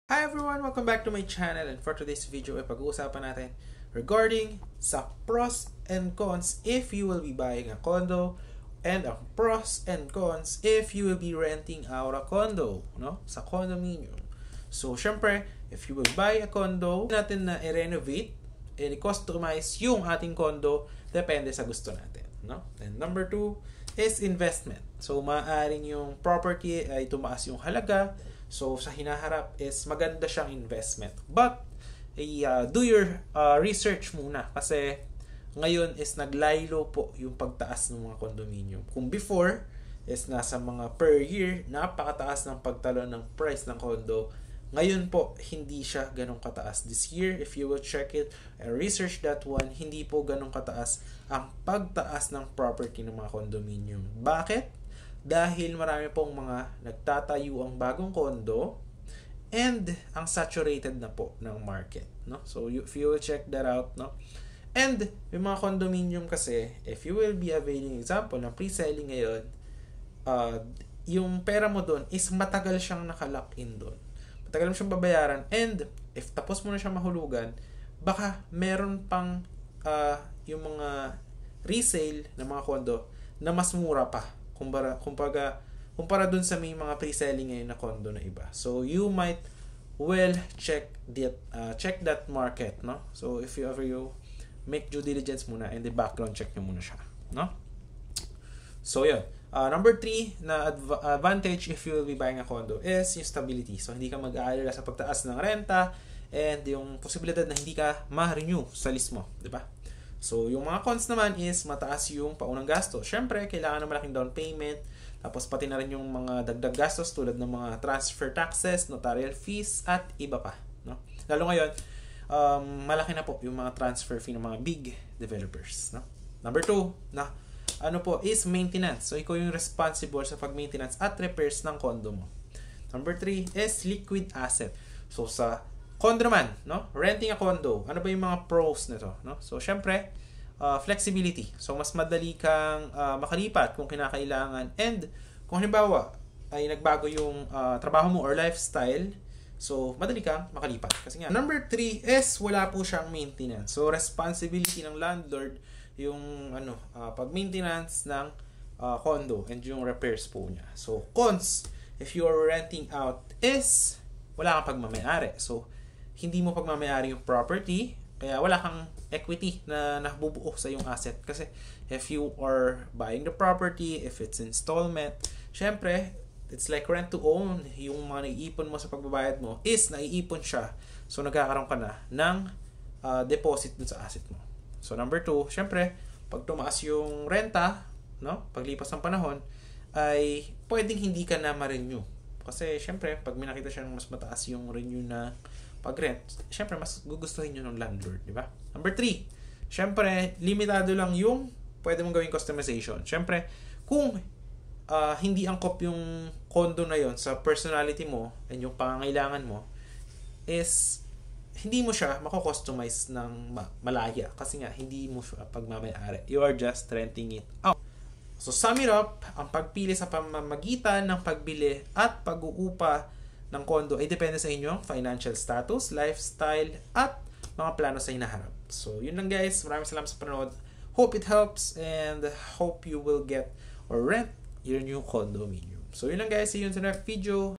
Hi everyone! Welcome back to my channel, and for today's video ay pag-uusapan natin regarding sa pros and cons if you will be buying a condo and ang pros and cons if you will be renting out a condo, no? Sa condominium. So, syempre, if you will buy a condo, natin na i-renovate and i-customize yung ating condo depende sa gusto natin, no? And number 2 is investment. So, maaaring yung property ay tumaas yung halaga. So, sa hinaharap is maganda siyang investment. But, do your research muna. Kasi, ngayon is naglaylo po yung pagtaas ng mga condominium. Kung before, is nasa mga per year, napakataas ng pagtalon ng price ng condo. Ngayon po, hindi siya ganong kataas. This year, if you will check it and research that one, hindi po ganong kataas ang pagtaas ng property ng mga condominium. Bakit? Dahil marami pong mga nagtatayo ang bagong condo and ang saturated na po ng market, no? So if you will check that out, no? And yung mga condominium kasi, if you will be availing example ng pre-selling ngayon, yung pera mo doon is matagal siyang nakalock in doon. Matagal mo siyang babayaran, and if tapos mo na siyang mahulugan, baka meron pang yung mga resale ng mga condo na mas mura pa kumpara dun sa may mga pre-selling ngayon na condo na iba. So you might check that market, no? So if you ever make due diligence muna and the background check nyo muna siya, no? So yun. Number 3 na advantage if you will be buying a condo is yung stability. So hindi ka mag-aalala sa pagtaas ng renta and yung posibilidad na hindi ka ma-renew sa list mo, di ba? So, yung mga cons naman is mataas yung paunang gasto. Siyempre, kailangan ng malaking down payment. Tapos, pati na rin yung mga dagdag gastos tulad ng mga transfer taxes, notarial fees, at iba pa, no? Lalo ngayon, malaki na po yung mga transfer fee ng mga big developers, no? Number 2, na is maintenance. So, ikaw yung responsible sa pag-maintenance at repairs ng condo mo. Number 3 is liquid asset. So, sa condo naman, no? Renting a condo. Ano ba yung mga pros nito, no? So, syempre, flexibility. So, mas madali kang makalipat kung kinakailangan. And, kung halimbawa, ay nagbago yung trabaho mo or lifestyle, so, madali kang makalipat. Kasi nga, number 3 is wala po siyang maintenance. So, responsibility ng landlord yung pag-maintenance ng condo and yung repairs po niya. So, cons, if you are renting out is wala kang pagmamayari. So, hindi mo pagmamayari yung property, kaya wala kang equity na nabubuo sa yung asset. Kasi if you are buying the property, if it's installment, syempre, it's like rent to own. Yung mga naiipon mo sa pagbabayad mo is naiipon siya. So, nagkakaroon ka na ng deposit dun sa asset mo. So, number 2, syempre, pag tumaas yung renta, no, paglipas ng panahon, ay pwedeng hindi ka na ma-renew. Kasi, syempre, pag may nakita siya mas mataas yung renew na pag-rent, syempre, mas gugustuhin nyo ng landlord, di ba? Number 3, syempre, limitado lang yung pwede mong gawing customization. Syempre, kung hindi angkop yung condo na yon sa personality mo and yung pangangailangan mo, is hindi mo siya mako-customize ng malaya. Kasi nga, hindi mo siya pagmamayari. You are just renting it out. So, sum it up, ang pagpili sa pamamagitan ng pagbili at pag-uupa ng condo ay depende sa inyong financial status, lifestyle, at mga plano sa hinaharap. So, yun lang guys. Maraming salamat sa panonood. Hope it helps and hope you will get or rent your new condominium. So, yun lang guys. See you in the next video.